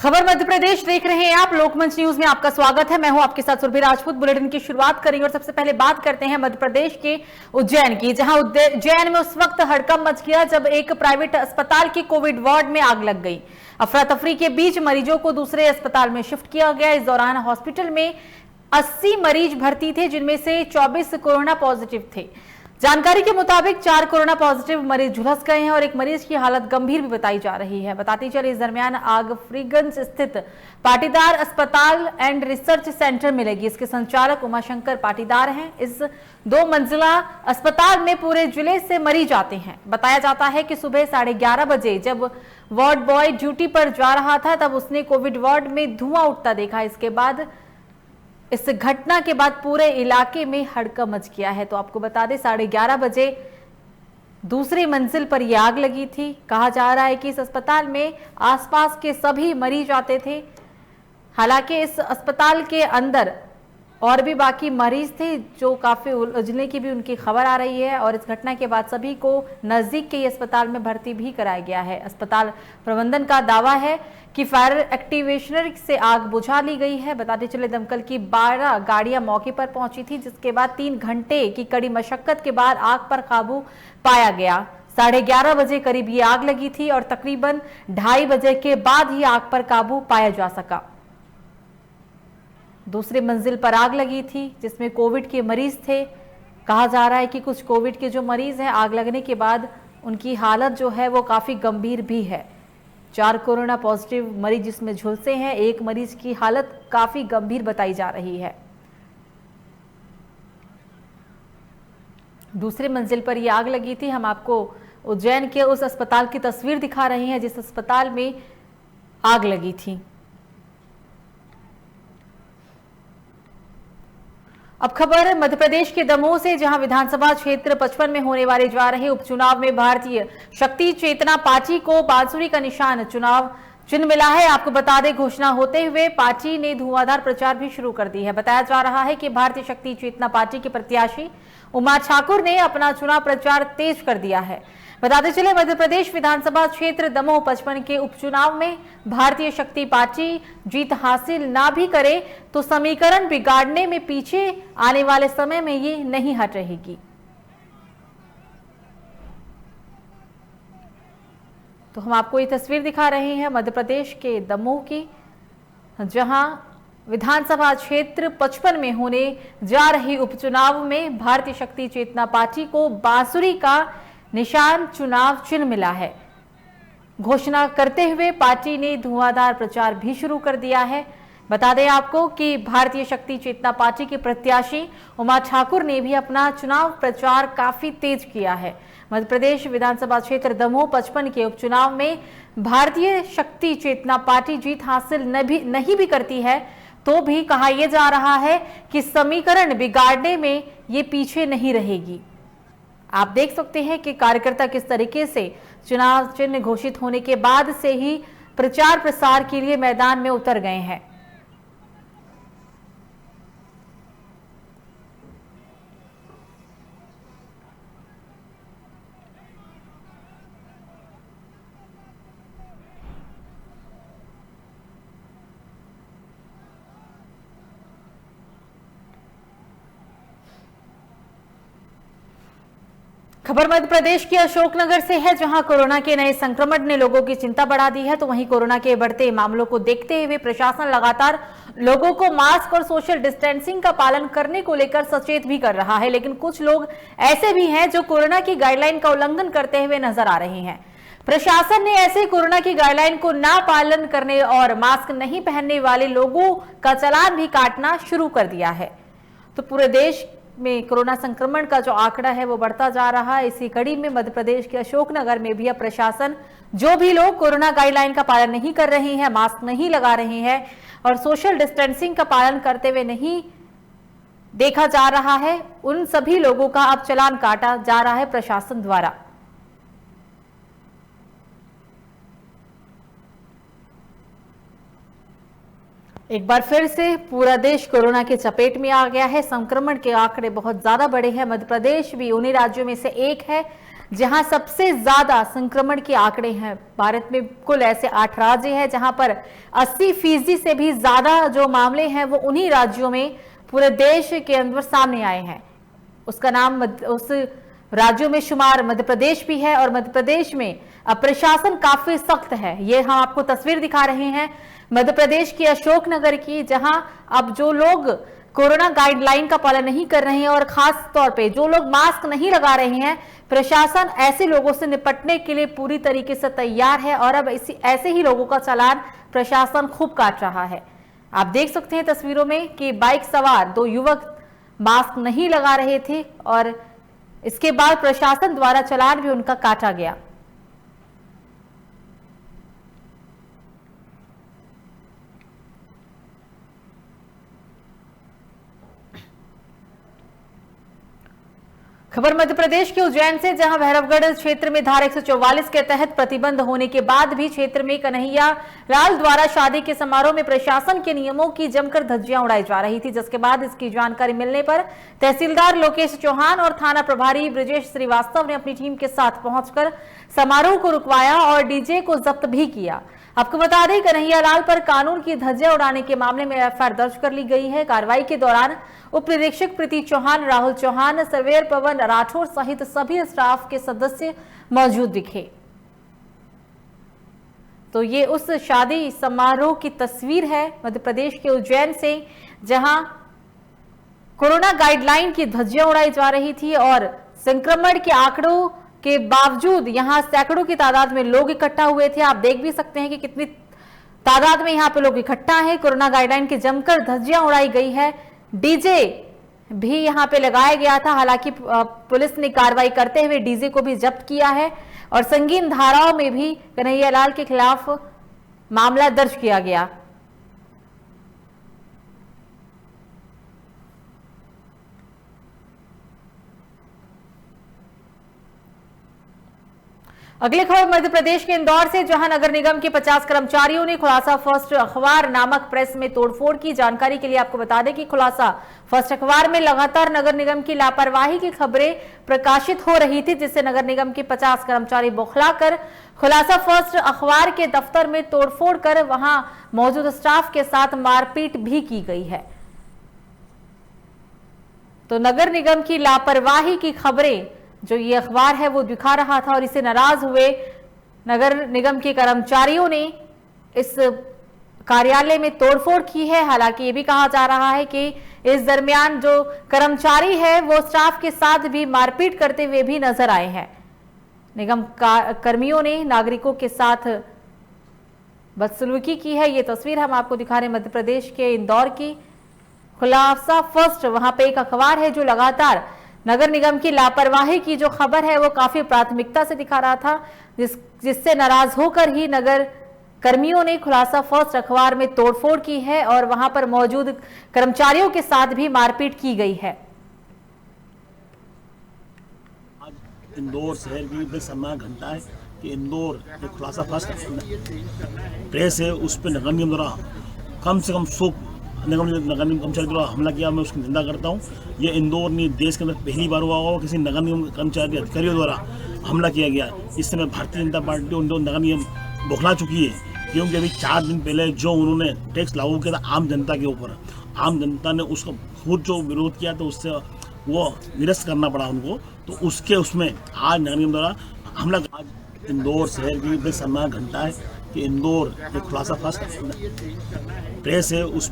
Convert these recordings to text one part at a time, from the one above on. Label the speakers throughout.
Speaker 1: खबर मध्य प्रदेश देख रहे हैं आप। लोकमंच न्यूज में आपका स्वागत है। मैं हूं आपके साथ सुरभि राजपूत। बुलेटिन की शुरुआत करेंगे और सबसे पहले बात करते हैं मध्य प्रदेश के उज्जैन की, जहां उज्जैन में उस वक्त हड़कंप मच गया जब एक प्राइवेट अस्पताल की कोविड वार्ड में आग लग गई। अफरा तफरी के बीच मरीजों को दूसरे अस्पताल में शिफ्ट किया गया। इस दौरान हॉस्पिटल में 80 मरीज भर्ती थे, जिनमें से 24 कोरोना पॉजिटिव थे। जानकारी के मुताबिक 4 कोरोना पॉजिटिव मरीज झुलस गए हैं और एक मरीज की हालत गंभीर भी बताई जा रही है। बताते चले इस दरमियान आग फ्रीगंज स्थित पाटीदार अस्पताल एंड रिसर्च सेंटर में लगी। इसके संचालक उमाशंकर पाटीदार हैं। इस 2 मंजिला अस्पताल में पूरे जिले से मरीज आते हैं। बताया जाता है कि सुबह 11:30 बजे जब वार्ड बॉय ड्यूटी पर जा रहा था, तब उसने कोविड वार्ड में धुआं उठता देखा। इसके बाद इस घटना के बाद पूरे इलाके में हड़कंप मच गया है। तो आपको बता दें 11:30 बजे दूसरी मंजिल पर यह आग लगी थी। कहा जा रहा है कि इस अस्पताल में आसपास के सभी मरीज आते थे। हालांकि इस अस्पताल के अंदर और भी बाकी मरीज थे जो काफी उलझने की भी उनकी खबर आ रही है और इस घटना के बाद सभी को नजदीक के अस्पताल में भर्ती भी कराया गया है। अस्पताल प्रबंधन का दावा है कि फायर एक्टिवेशनर से आग बुझा ली गई है। बताते चले दमकल की 12 गाड़ियां मौके पर पहुंची थी, जिसके बाद 3 घंटे की कड़ी मशक्कत के बाद आग पर काबू पाया गया। 11:30 बजे करीब ये आग लगी थी और तकरीबन 2:30 बजे के बाद ही आग पर काबू पाया जा सका। दूसरी मंजिल पर आग लगी थी जिसमें कोविड के मरीज थे। कहा जा रहा है कि कुछ कोविड के जो मरीज हैं, आग लगने के बाद उनकी हालत जो है वो काफी गंभीर भी है। 4 कोरोना पॉजिटिव मरीज जिसमें झुलसे हैं, एक मरीज की हालत काफी गंभीर बताई जा रही है। दूसरी मंजिल पर यह आग लगी थी। हम आपको उज्जैन के उस अस्पताल की तस्वीर दिखा रहे हैं जिस अस्पताल में आग लगी थी। अब खबर मध्य प्रदेश के दमोह से, जहां विधानसभा क्षेत्र 55 में होने वाले जा रहे उपचुनाव में भारतीय शक्ति चेतना पार्टी को बांसुरी का निशान चुनाव चिन्ह मिला है। आपको बता दें, घोषणा होते हुए पार्टी ने धुआंधार प्रचार भी शुरू कर दी है। बताया जा रहा है कि भारतीय शक्ति चेतना पार्टी के प्रत्याशी उमा ठाकुर ने अपना चुनाव प्रचार तेज कर दिया है। बताते चले मध्य प्रदेश विधानसभा क्षेत्र दमोह 55 के उपचुनाव में भारतीय शक्ति पार्टी जीत हासिल ना भी करे तो समीकरण बिगाड़ने में पीछे आने वाले समय में ये नहीं हट रहेगी। तो हम आपको ये तस्वीर दिखा रहे हैं मध्य प्रदेश के दमोह की, जहां विधानसभा क्षेत्र 55 में होने जा रही उपचुनाव में भारतीय शक्ति चेतना पार्टी को बांसुरी का निशान चुनाव चिन्ह मिला है। घोषणा करते हुए पार्टी ने धुआंधार प्रचार भी शुरू कर दिया है। बता दें आपको कि भारतीय शक्ति चेतना पार्टी के प्रत्याशी उमा ठाकुर ने भी अपना चुनाव प्रचार काफी तेज किया है। मध्य प्रदेश विधानसभा क्षेत्र दमोह 55 के उपचुनाव में भारतीय शक्ति चेतना पार्टी जीत हासिल नहीं भी करती है तो भी कहा यह जा रहा है कि समीकरण बिगाड़ने में ये पीछे नहीं रहेगी। आप देख सकते हैं कि कार्यकर्ता किस तरीके से चुनाव चिन्ह घोषित होने के बाद से ही प्रचार प्रसार के लिए मैदान में उतर गए हैं। खबर मध्य प्रदेश के अशोकनगर से है, जहां कोरोना के नए संक्रमण ने लोगों की चिंता बढ़ा दी है। तो वहीं कोरोना के बढ़ते मामलों को देखते हुए प्रशासन लगातार लोगों को मास्क और सोशल डिस्टेंसिंग का पालन करने को लेकर सचेत भी कर रहा है। लेकिन कुछ लोग ऐसे भी हैं जो कोरोना की गाइडलाइन का उल्लंघन करते हुए नजर आ रहे हैं। प्रशासन ने ऐसे कोरोना की गाइडलाइन को ना पालन करने और मास्क नहीं पहनने वाले लोगों का चालान भी काटना शुरू कर दिया है। तो पूरे देश में कोरोना संक्रमण का जो आंकड़ा है वो बढ़ता जा रहा है। इसी कड़ी में मध्य प्रदेश के अशोकनगर में भी अब प्रशासन जो भी लोग कोरोना गाइडलाइन का पालन नहीं कर रहे हैं, मास्क नहीं लगा रहे हैं और सोशल डिस्टेंसिंग का पालन करते हुए नहीं देखा जा रहा है, उन सभी लोगों का अब चालान काटा जा रहा है प्रशासन द्वारा। एक बार फिर से पूरा देश कोरोना के चपेट में आ गया है। संक्रमण के आंकड़े बहुत ज्यादा बड़े हैं। मध्य प्रदेश भी उन्हीं राज्यों में से एक है जहां सबसे ज्यादा संक्रमण के आंकड़े हैं। भारत में कुल ऐसे 8 राज्य हैं जहां पर 80% से भी ज्यादा जो मामले हैं वो उन्हीं राज्यों में पूरे देश के अंदर सामने आए हैं। उसका नाम उस राज्यों में शुमार मध्य प्रदेश भी है और मध्य प्रदेश में अब प्रशासन काफी सख्त है। ये हम आपको तस्वीर दिखा रहे हैं मध्य प्रदेश की अशोकनगर की, जहां अब जो लोग कोरोना गाइडलाइन का पालन नहीं कर रहे हैं और खास तौर पे जो लोग मास्क नहीं लगा रहे हैं, प्रशासन ऐसे लोगों से निपटने के लिए पूरी तरीके से तैयार है और अब ऐसे ही लोगों का चालान प्रशासन खूब काट रहा है। आप देख सकते हैं तस्वीरों में कि बाइक सवार 2 युवक मास्क नहीं लगा रहे थे और इसके बाद प्रशासन द्वारा चालान भी उनका काटा गया। खबर मध्य प्रदेश के उज्जैन से, जहां भैरवगढ़ क्षेत्र में धारा 144 के तहत प्रतिबंध होने के बाद भी क्षेत्र में कन्हैया लाल द्वारा शादी के समारोह में प्रशासन के नियमों की जमकर धज्जियां उड़ाई जा रही थी, जिसके बाद इसकी जानकारी मिलने पर तहसीलदार लोकेश चौहान और थाना प्रभारी ब्रिजेश श्रीवास्तव ने अपनी टीम के साथ पहुंचकर समारोह को रुकवाया और डीजे को जब्त भी किया। आपको बता दें, कन्हैया लाल पर कानून की धज्जियां उड़ाने के मामले में एफआईआर दर्ज कर ली गई है। कार्रवाई के दौरान उप निरीक्षक प्रीति चौहान, राहुल चौहान, सर्वेयर पवन राठौर सहित सभी स्टाफ के सदस्य मौजूद दिखे। तो ये उस शादी समारोह की तस्वीर है मध्य प्रदेश के उज्जैन से, जहां कोरोना गाइडलाइन की धज्जियां उड़ाई जा रही थी और संक्रमण के आंकड़ों के बावजूद यहां सैकड़ों की तादाद में लोग इकट्ठा हुए थे। आप देख भी सकते हैं कि कितनी तादाद में यहां पे लोग इकट्ठा हैं। कोरोना गाइडलाइन की जमकर धज्जियां उड़ाई गई है। डीजे भी यहां पे लगाया गया था, हालांकि पुलिस ने कार्रवाई करते हुए डीजे को भी जब्त किया है और संगीन धाराओं में भी कन्हैया लाल के खिलाफ मामला दर्ज किया गया। अगली खबर मध्य प्रदेश के इंदौर से, जहां नगर निगम के 50 कर्मचारियों ने खुलासा फर्स्ट अखबार नामक प्रेस में तोड़फोड़ की। जानकारी के लिए आपको बता दें कि खुलासा फर्स्ट अखबार में लगातार नगर निगम की लापरवाही की खबरें प्रकाशित हो रही थी, जिससे नगर निगम के 50 कर्मचारी बौखलाकर खुलासा फर्स्ट अखबार के दफ्तर में तोड़फोड़ कर वहां मौजूद स्टाफ के साथ मारपीट भी की गई है। तो नगर निगम की लापरवाही की खबरें जो ये अखबार है वो दिखा रहा था और इससे नाराज हुए नगर निगम के कर्मचारियों ने इस कार्यालय में तोड़फोड़ की है। हालांकि ये भी कहा जा रहा है कि इस दरमियान जो कर्मचारी है वो स्टाफ के साथ भी मारपीट करते हुए भी नजर आए हैं। निगम कर्मियों ने नागरिकों के साथ बदसलूकी की है। ये तस्वीर हम आपको दिखा रहे हैं मध्य प्रदेश के इंदौर की। खुलासा फर्स्ट वहां पे एक अखबार है जो लगातार नगर निगम की लापरवाही की जो खबर है वो काफी प्राथमिकता से दिखा रहा था, जिससे नाराज होकर ही नगर कर्मियों ने खुलासा फर्स्ट अखबार में तोड़फोड़ की है और वहां पर मौजूद कर्मचारियों के साथ भी मारपीट की गई है।
Speaker 2: आज इंदौर शहर की सम्मान घंटा है कि इंदौर जो खुलासा फर्स्ट प्रेस है उस पर नगर निगम द्वारा कम से कम 100 नगर निगम कर्मचारी द्वारा हमला किया। मैं उसकी निंदा करता हूँ। ये इंदौर ने देश के अंदर पहली बार हुआ होगा किसी नगर निगम कर्मचारी अधिकारियों द्वारा हमला किया गया। इस समय भारतीय जनता पार्टी इंदौर नगर निगम बौखला चुकी है, क्योंकि अभी 4 दिन पहले जो उन्होंने टैक्स लागू किया था आम जनता के ऊपर, आम जनता ने उसका खुद जो विरोध किया तो उससे वो निरस्त करना पड़ा उनको। तो उसके उसमें आज नगर निगम द्वारा हमला। आज इंदौर शहर की सम्मान घंटा है कि इंदौर जो खुलासा फर्स्ट प्रेस है उस।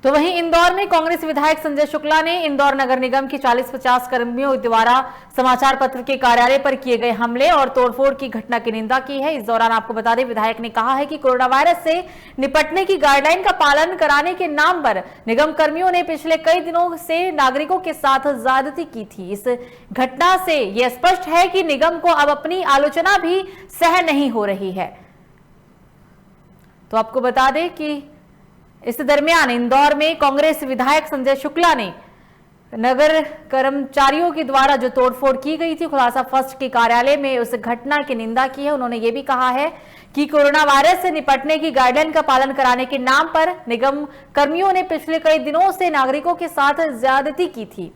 Speaker 1: तो वहीं इंदौर में कांग्रेस विधायक संजय शुक्ला ने इंदौर नगर निगम के 40-50 कर्मियों द्वारा समाचार पत्र के कार्यालय पर किए गए हमले और तोड़फोड़ की घटना की निंदा की है। इस दौरान आपको बता दें, विधायक ने कहा है कि कोरोना वायरस से निपटने की गाइडलाइन का पालन कराने के नाम पर निगम कर्मियों ने पिछले कई दिनों से नागरिकों के साथ ज्यादती की थी। इस घटना से यह स्पष्ट है कि निगम को अब अपनी आलोचना भी सहन नहीं हो रही है। तो आपको बता दें कि इस दरमियान इंदौर में कांग्रेस विधायक संजय शुक्ला ने नगर कर्मचारियों के द्वारा जो तोड़फोड़ की गई थी खुलासा फर्स्ट के कार्यालय में, उस घटना की निंदा की है। उन्होंने ये भी कहा है कि कोरोना वायरस से निपटने की गाइडलाइन का पालन कराने के नाम पर निगम कर्मियों ने पिछले कई दिनों से नागरिकों के साथ ज्यादती की थी।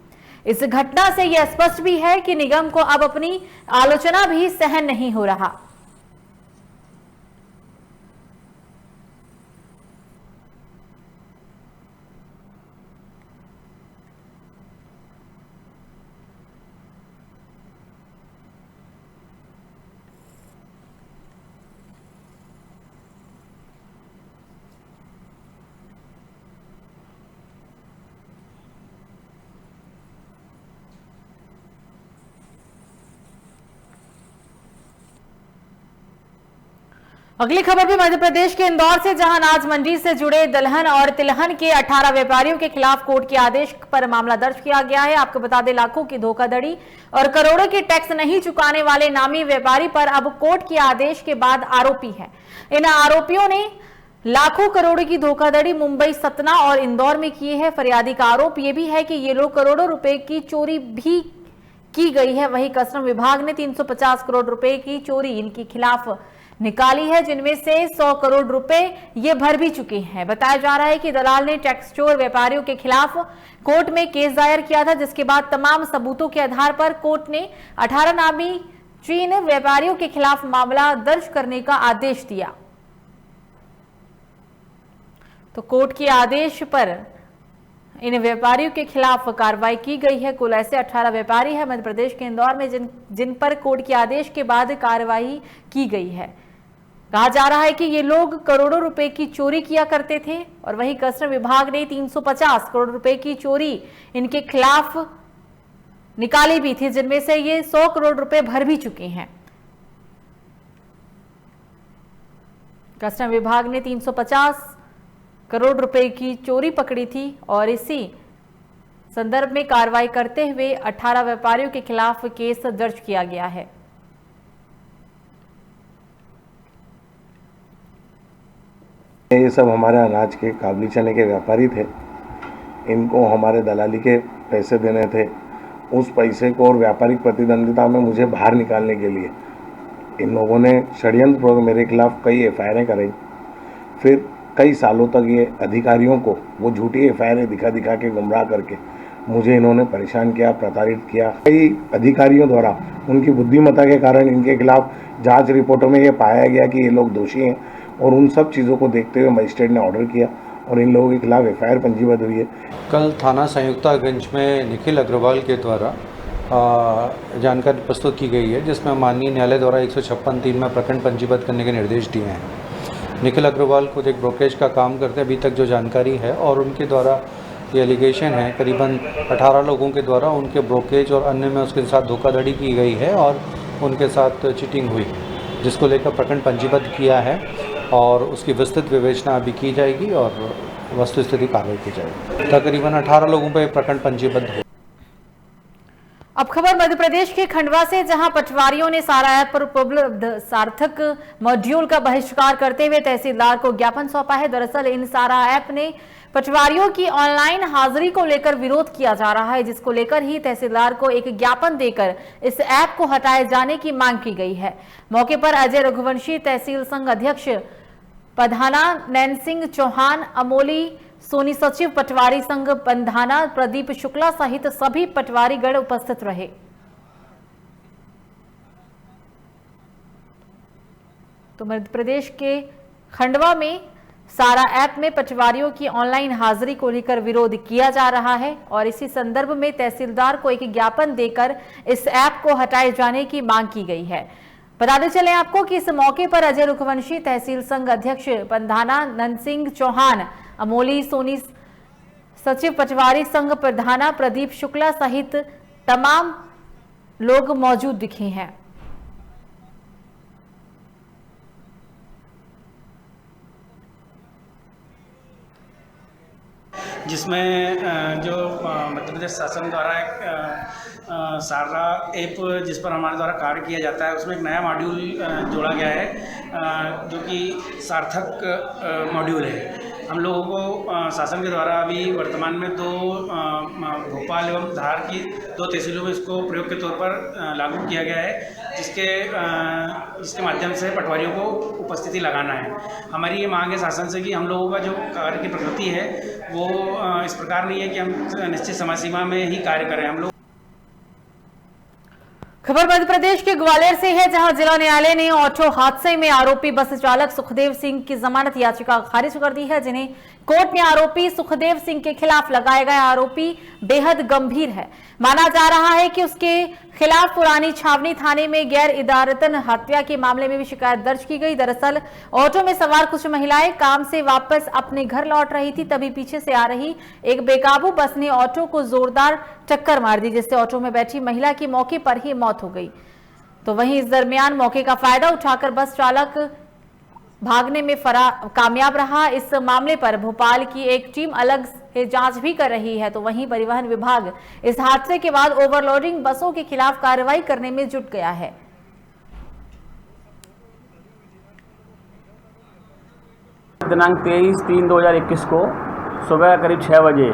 Speaker 1: इस घटना से यह स्पष्ट भी है कि निगम को अब अपनी आलोचना भी सहन नहीं हो रहा। अगली खबर भी मध्य प्रदेश के इंदौर से, जहां अनाज मंडी से जुड़े दलहन और तिलहन के 18 व्यापारियों के खिलाफ कोर्ट के आदेश पर मामला दर्ज किया गया है। आपको बता दें, लाखों की धोखाधड़ी और करोड़ों के टैक्स नहीं चुकाने वाले नामी व्यापारी पर अब कोर्ट के आदेश के बाद आरोपी है। इन आरोपियों ने लाखों करोड़ों की धोखाधड़ी मुंबई, सतना और इंदौर में की है। फरियादी का आरोप यह भी है कि ये लोग करोड़ों रुपए की चोरी भी की गई है। वहीं कस्टम विभाग ने 350 करोड़ रुपए की चोरी इनके खिलाफ निकाली है, जिनमें से 100 करोड़ रुपए ये भर भी चुके हैं। बताया जा रहा है कि दलाल ने टैक्स चोर व्यापारियों के खिलाफ कोर्ट में केस दायर किया था, जिसके बाद तमाम सबूतों के आधार पर कोर्ट ने 18 नामी चीन व्यापारियों के खिलाफ मामला दर्ज करने का आदेश दिया। तो कोर्ट के आदेश पर इन व्यापारियों के खिलाफ कार्रवाई की गई है। कुल ऐसे 18 व्यापारी हैं मध्य प्रदेश के इंदौर में जिन पर कोर्ट के आदेश के बाद कार्रवाई की गई है। कहा जा रहा है कि ये लोग करोड़ों रुपए की चोरी किया करते थे और वहीं कस्टम विभाग ने 350 करोड़ रुपए की चोरी इनके खिलाफ निकाली भी थी, जिनमें से ये 100 करोड़ रुपए भर भी चुके हैं। कस्टम विभाग ने 350 करोड़ रुपए की चोरी पकड़ी थी और इसी संदर्भ में कार्रवाई करते हुए 18 व्यापारियों के खिलाफ केस दर्ज किया गया है।
Speaker 3: ये सब हमारे अनाज के काबली चने के व्यापारी थे। इनको हमारे दलाली के पैसे देने थे। उस पैसे को और व्यापारिक प्रतिद्वंदिता में मुझे बाहर निकालने के लिए इन लोगों ने षड्यंत्रपूर्वक मेरे खिलाफ कई एफआईआरें कराई। फिर कई सालों तक ये अधिकारियों को वो झूठी एफआईआरें दिखा के गुमराह करके मुझे इन्होंने परेशान किया, प्रताड़ित किया। कई अधिकारियों द्वारा उनकी बुद्धिमत्ता के कारण इनके खिलाफ जांच रिपोर्टों में ये पाया गया कि ये लोग दोषी हैं और उन सब चीज़ों को देखते हुए मजिस्ट्रेट ने ऑर्डर किया और इन लोगों के खिलाफ एफआईआर पंजीबद्ध हुई है।
Speaker 4: कल थाना संयुक्तागंज में निखिल अग्रवाल के द्वारा जानकारी प्रस्तुत की गई है, जिसमें माननीय न्यायालय द्वारा 156(3) में प्रकरण पंजीबद्ध करने के निर्देश दिए हैं। निखिल अग्रवाल खुद एक ब्रोकरेज का काम करते हैं, अभी तक जो जानकारी है, और उनके द्वारा ये एलिगेशन है करीबन 18 लोगों के द्वारा उनके ब्रोकरेज और अन्य में उसके साथ धोखाधड़ी की गई है और उनके साथ चीटिंग हुई, जिसको लेकर प्रकरण पंजीबद्ध किया है और उसकी विस्तृत विवेचना अभी की जाएगी और वस्तुस्थिति कार्रवाई की जाएगी। तकरीबन 18 लोगों पर प्रकरण पंजीबद्ध हो।
Speaker 1: अब खबर मध्य प्रदेश के खंडवा से, जहां पटवारियों ने सारा ऐप पर उपलब्ध सार्थक मॉड्यूल का बहिष्कार करते हुए तहसीलदार को ज्ञापन सौंपा है। दरअसल इन सारा ऐप ने पटवारियों की ऑनलाइन हाजिरी को लेकर विरोध किया जा रहा है, जिसको लेकर ही तहसीलदार को एक ज्ञापन देकर इस ऐप को हटाए जाने की मांग की गई है। मौके पर अजय रघुवंशी, तहसील संघ अध्यक्ष पधाना, नैन सिंह चौहान, अमोली सोनी, सचिव पटवारी संघ पंधाना, प्रदीप शुक्ला सहित सभी पटवारीगण उपस्थित रहे। तो मध्य प्रदेश के खंडवा में सारा ऐप में पटवारियों की ऑनलाइन हाजिरी को लेकर विरोध किया जा रहा है और इसी संदर्भ में तहसीलदार को एक ज्ञापन देकर इस ऐप को हटाए जाने की मांग की गई है। बताते चलें आपको कि इस मौके पर अजय रघुवंशी, तहसील संघ अध्यक्ष पंधाना, ननसिंह चौहान, अमोली सोनी, सचिव पटवारी संघ प्रधाना, प्रदीप शुक्ला सहित तमाम लोग मौजूद दिखे हैं।
Speaker 5: जिसमें जो मध्य प्रदेश शासन द्वारा एक सारा ऐप जिस पर हमारे द्वारा कार्य किया जाता है, उसमें एक नया मॉड्यूल जोड़ा गया है जो कि सार्थक मॉड्यूल है। हम लोगों को शासन के द्वारा अभी वर्तमान में भोपाल एवं धार की 2 तहसीलों में इसको प्रयोग के तौर पर लागू किया गया है, जिसके माध्यम से पटवारियों को उपस्थिति लगाना है। हमारी ये मांग है शासन से कि हम लोगों का जो कार्य की प्रकृति है वो इस प्रकार नहीं है कि हम निश्चित समय सीमा में ही कार्य करें। हम लोग
Speaker 1: खबर मध्य प्रदेश के ग्वालियर से है, जहां जिला न्यायालय ने ऑटो हादसे में आरोपी बस चालक सुखदेव सिंह की जमानत याचिका खारिज कर दी है, जिन्हें कोर्ट ने आरोपी सुखदेव सिंह के खिलाफ लगाए गए आरोपी बेहद गंभीर है। माना जा रहा है कि उसके खिलाफ पुरानी छावनी थाने में गैर इदारतन हत्या के मामले में भी शिकायत दर्ज की गई। दरअसल ऑटो में सवार कुछ महिलाएं काम से वापस अपने घर लौट रही थी, तभी पीछे से आ रही एक बेकाबू बस ने ऑटो को जोरदार टक्कर मार दी, जिससे ऑटो में बैठी महिला की मौके पर ही मौत हो गई। तो वहीं इस दरमियान मौके का फायदा उठाकर बस चालक भागने में कामयाब रहा। इस मामले पर भोपाल की एक टीम अलग से जांच भी कर रही है। तो वहीं परिवहन विभाग इस हादसे के बाद ओवरलोडिंग बसों के खिलाफ कार्रवाई करने में जुट गया है।
Speaker 6: दिनांक 23/3/2021 को सुबह करीब 6 बजे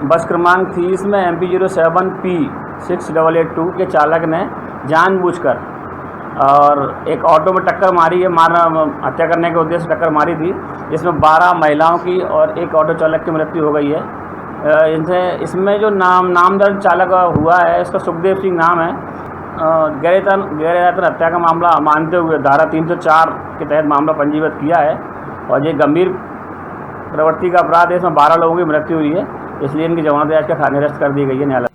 Speaker 6: बस क्रमांक 30 में MP07P6882 के चालक ने जानबूझकर और एक ऑटो में टक्कर मारी है, हत्या करने के उद्देश्य से टक्कर मारी थी, जिसमें 12 महिलाओं की और एक ऑटो चालक की मृत्यु हो गई है। इसमें जो नामदर्ज चालक हुआ है, इसका सुखदेव सिंह नाम है। गैर इरादतन हत्या का मामला मानते हुए धारा 304 के तहत मामला पंजीबद्ध किया है और ये गंभीर प्रवृत्ति का अपराध है। इसमें 12 लोगों की मृत्यु हुई है, इसलिए इनकी जमानत याचिका निरस्त कर दी गई है न्यायालय।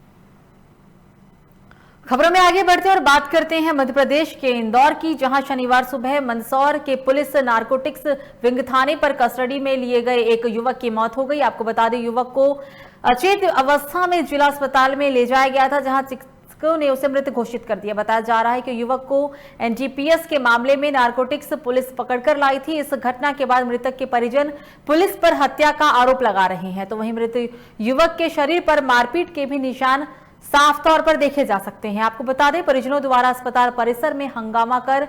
Speaker 1: खबरों में आगे बढ़ते हैं और बात करते हैं मध्य प्रदेश के इंदौर की, जहां शनिवार सुबह मंदसौर के पुलिस नारकोटिक्स विंग थाने पर कस्टडी में लिए गए एक युवक की मौत हो गई। आपको बता दें, युवक को अचेत अवस्था में जिला अस्पताल में ले जाया गया था, जहां चिकित्सकों ने उसे मृत घोषित कर दिया। बताया जा रहा है कि युवक को एनडीपीएस के मामले में नारकोटिक्स पुलिस पकड़कर लाई थी। इस घटना के बाद मृतक के परिजन पुलिस पर हत्या का आरोप लगा रहे हैं। तो वहीं मृत युवक के शरीर पर मारपीट के भी निशान साफ तौर पर देखे जा सकते हैं। आपको बता दें, परिजनों द्वारा अस्पताल परिसर में हंगामा कर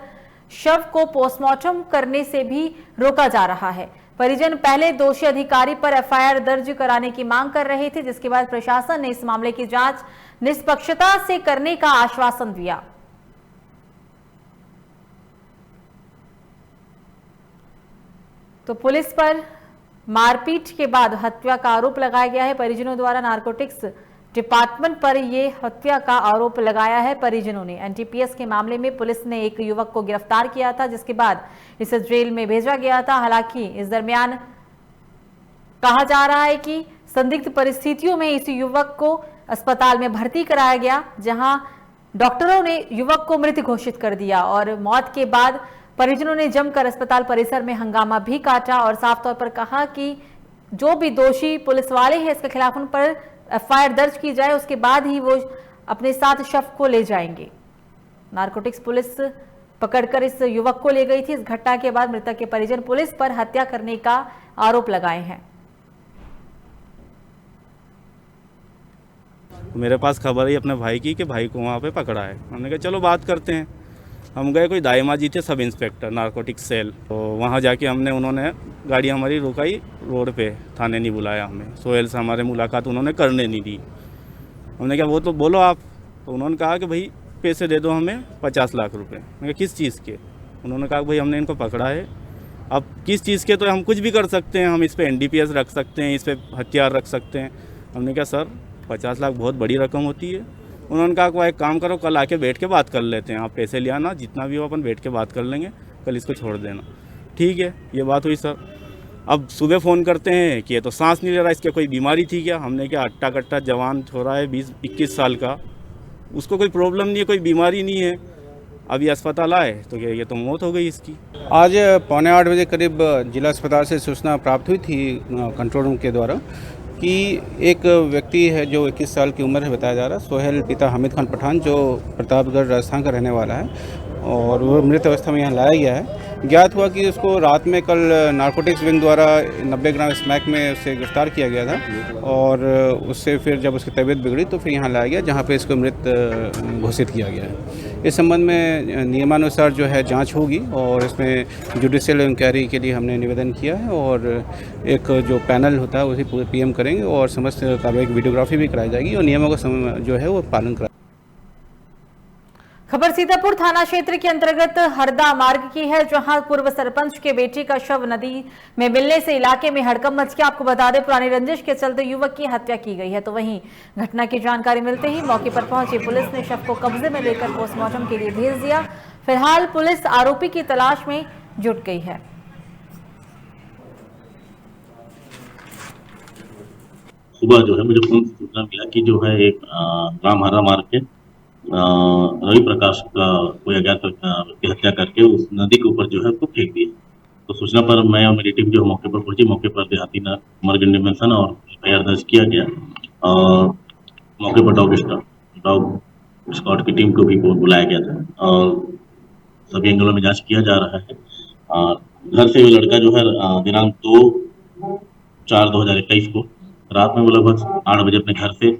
Speaker 1: शव को पोस्टमार्टम करने से भी रोका जा रहा है। परिजन पहले दोषी अधिकारी पर एफआईआर दर्ज कराने की मांग कर रहे थे, जिसके बाद प्रशासन ने इस मामले की जांच निष्पक्षता से करने का आश्वासन दिया। तो पुलिस पर मारपीट के बाद हत्या का आरोप लगाया गया है। परिजनों द्वारा नारकोटिक्स डिपार्टमेंट पर यह हत्या का आरोप लगाया है। परिजनों ने एनडीपीएस के मामले में पुलिस ने एक युवक को गिरफ्तार किया था, जिसके बाद इसे जेल में भेजा गया था। हालांकि इस दरमियान कहा जा रहा है कि संदिग्ध परिस्थितियों में इस युवक को अस्पताल में भर्ती कराया गया, जहां डॉक्टरों ने युवक को मृत घोषित कर दिया और मौत के बाद परिजनों ने जमकर अस्पताल परिसर में हंगामा भी काटा और साफ तौर पर कहा कि जो भी दोषी पुलिस वाले हैं, इसके खिलाफ उन पर एफआईआर दर्ज की जाए, उसके बाद ही वो अपने साथ शव को ले जाएंगे। नारकोटिक्स पुलिस पकड़कर इस युवक को ले गई थी। इस घटना के बाद मृतक के परिजन पुलिस पर हत्या करने का आरोप लगाए हैं।
Speaker 7: मेरे पास खबर है अपने भाई की कि भाई को वहाँ पे पकड़ा है। हमने कहा चलो बात करते हैं। हम गए, कोई दाईमा जी थे सब इंस्पेक्टर नारकोटिक्स सेल, तो वहाँ जाके उन्होंने गाड़ी हमारी रुकाई रोड पे, थाने नहीं बुलाया हमें। सोहेल से हमारे मुलाकात उन्होंने करने नहीं दी। हमने कहा वो तो बोलो आप, तो उन्होंने कहा कि भाई पैसे दे दो हमें 50 लाख रुपए। मैंने कहा किस चीज़ के? उन्होंने कहा भाई हमने इनको पकड़ा है, अब किस चीज़ के तो हम कुछ भी कर सकते हैं, हम इस पर NDPS रख सकते हैं, इस पर हथियार रख सकते हैं। हमने कहा सर 50 लाख बहुत बड़ी रकम होती है। उन्होंने कहा कि एक काम करो, कल आके बैठ के बात कर लेते हैं, आप पैसे ले आना, जितना भी हो अपन बैठ के बात कर लेंगे, कल इसको छोड़ देना। ठीक है, ये बात हुई सर। अब सुबह फ़ोन करते हैं कि ये तो सांस नहीं ले रहा, इसके कोई बीमारी थी क्या? हमने क्या अट्टा कट्टा जवान छोरा है 20-21 साल का, उसको कोई प्रॉब्लम नहीं है, कोई बीमारी नहीं है। अभी अस्पताल आए तो ये तो मौत हो गई इसकी।
Speaker 8: आज 7:45 बजे करीब जिला अस्पताल से सूचना प्राप्त हुई थी कंट्रोल रूम के द्वारा कि एक व्यक्ति है जो 21 साल की उम्र है, बताया जा रहा है सोहेल पिता हामिद खान पठान, जो प्रतापगढ़ राजस्थान का रहने वाला है और वो मृत अवस्था में यहाँ लाया गया है। ज्ञात हुआ कि उसको रात में कल नारकोटिक्स विंग द्वारा 90 ग्राम स्मैक में उसे गिरफ्तार किया गया था और उससे फिर जब उसकी तबीयत बिगड़ी तो फिर यहाँ लाया गया, जहाँ पे इसको मृत घोषित किया गया है। इस संबंध में नियमानुसार जो है जांच होगी और इसमें जुडिशियल इंक्वायरी के लिए हमने निवेदन किया है और एक जो पैनल होता है उसी PM करेंगे और समस्त कार्रवाई की वीडियोग्राफी भी कराई जाएगी और नियमों का जो है वो पालन करा।
Speaker 1: खबर सीतापुर थाना क्षेत्र के अंतर्गत हरदा मार्ग की है, जहां पूर्व सरपंच के बेटे का शव नदी में मिलने से इलाके में हड़कंप मच गया। आपको बता दें, पुरानी रंजिश के चलते युवक की हत्या की गई है। तो वहीं घटना की जानकारी मिलते ही मौके पर पहुंची पुलिस ने शव को कब्जे में लेकर पोस्टमार्टम के लिए भेज दिया। फिलहाल पुलिस आरोपी की तलाश में जुट गई है।
Speaker 9: सुबह जो है मुझे फोन सूचना मिला कि जो है एक ग्राम हरा मार्ग के रवि प्रकाश का कोई अज्ञात व्यक्ति हत्या करके उस नदी के ऊपर जो है उसको फेंक दिया। तो सूचना पर मैं और मेरी टीम जो मौके पर पहुंची, मौके पर देहाती मर्ग इंडिमेंशन और एफआईआर दर्ज किया गया और मौके पर डॉग स्क्वाड की टीम को भी बुलाया गया था और सभी एंगलों में जांच किया जा रहा है। घर से वो लड़का जो है दिनांक 2/4/2021 को रात में वो लगभग 8 बजे अपने घर से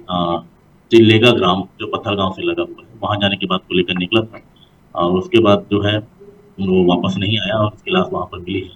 Speaker 9: चिल्लेगा ग्राम जो पत्थर गांव से लगा हुआ है वहां जाने की बात को लेकर निकला था और उसके बाद जो है वो वापस नहीं आया और उसकी लाश वहां पर मिली है।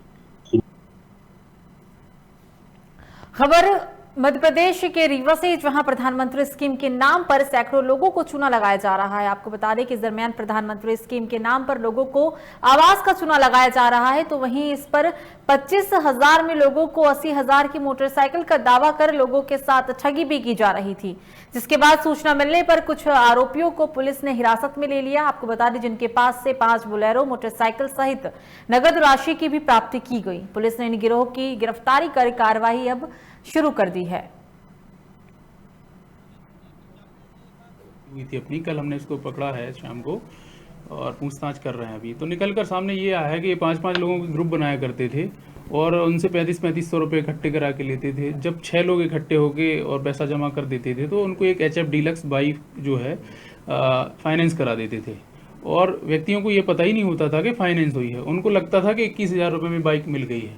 Speaker 1: खबर मध्य प्रदेश के रीवा से, जहां प्रधानमंत्री स्कीम के नाम पर सैकड़ों लोगों को चूना लगाया जा रहा है। आपको बता दें कि इस दरमियान प्रधानमंत्री स्कीम के नाम पर लोगों को आवास का चूना लगाया जा रहा है। तो वहीं इस पर 25,000 में लोगों को 80,000 की मोटरसाइकिल का दावा कर लोगों के साथ ठगी भी की जा रही थी, जिसके बाद सूचना मिलने पर कुछ आरोपियों को पुलिस ने हिरासत में ले लिया। आपको बता दें, जिनके पास से 5 बोलेरो मोटरसाइकिल सहित नगद राशि की भी प्राप्ति की गई। पुलिस ने इन गिरोह की गिरफ्तारी कर कार्रवाई अब शुरू कर दी है।
Speaker 10: हुई थी अपनी, कल हमने इसको पकड़ा है शाम को और पूछताछ कर रहे हैं अभी। तो निकलकर सामने ये आया है कि ये 5-5 लोगों के ग्रुप बनाया करते थे और उनसे 35-35 सौ रुपये इकट्ठे करा के लेते थे। जब 6 लोग इकट्ठे होके और पैसा जमा कर देते थे तो उनको एक HF डीलक्स बाइक जो है फाइनेंस करा देते थे और व्यक्तियों को ये पता ही नहीं होता था कि फाइनेंस हुई है। उनको लगता था कि 21,000 रुपये में बाइक मिल गई है।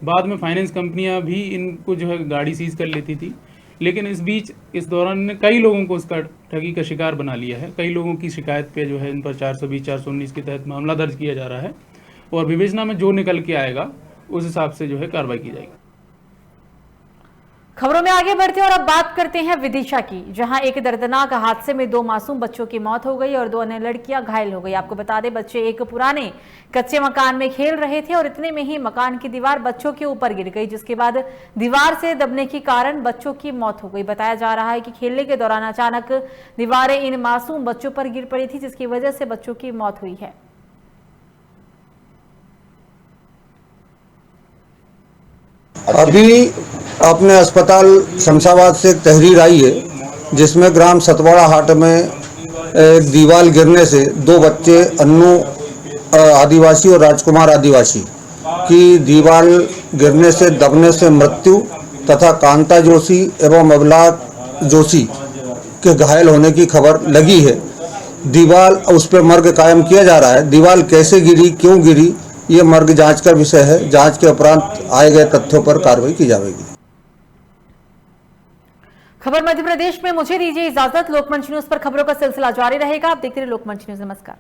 Speaker 10: बाद में फाइनेंस कंपनियां भी इनको जो है गाड़ी सीज कर लेती थी, लेकिन इस बीच इस दौरान कई लोगों को इसका ठगी का शिकार बना लिया है। कई लोगों की शिकायत पे जो है इन पर 420, 419 के तहत मामला दर्ज किया जा रहा है और विवेचना में जो निकल के आएगा उस हिसाब से जो है कार्रवाई की जाएगी।
Speaker 1: खबरों में आगे बढ़ते हैं और अब बात करते हैं विदिशा की, जहां एक दर्दनाक हादसे में 2 मासूम बच्चों की मौत हो गई और 2 अन्य लड़कियां घायल हो गई। आपको बता दें, बच्चे एक पुराने कच्चे मकान में खेल रहे थे और इतने में ही मकान की दीवार बच्चों के ऊपर गिर गई, जिसके बाद दीवार से दबने के कारण बच्चों की मौत हो गई। बताया जा रहा है कि खेलने के दौरान अचानक दीवारें इन मासूम बच्चों पर गिर पड़ी थी, जिसकी वजह से बच्चों की मौत हुई है।
Speaker 11: अभी अपने अस्पताल शमशाबाद से एक तहरीर आई है जिसमें ग्राम सतवाड़ा हाट में एक दीवार गिरने से 2 बच्चे अन्नू आदिवासी और राजकुमार आदिवासी की दीवार गिरने से दबने से मृत्यु तथा कांता जोशी एवं अभिलाष जोशी के घायल होने की खबर लगी है। दीवार उस पर मर्ग कायम किया जा रहा है। दीवार कैसे गिरी, क्यों गिरी, ये मर्ग जांच का विषय है। जांच के उपरांत आए गए तथ्यों पर कार्रवाई की जाएगी।
Speaker 1: खबर मध्य प्रदेश में मुझे दीजिए इजाजत। लोकमंच न्यूज पर खबरों का सिलसिला जारी रहेगा। आप देखते रहिए लोकमंच न्यूज। नमस्कार।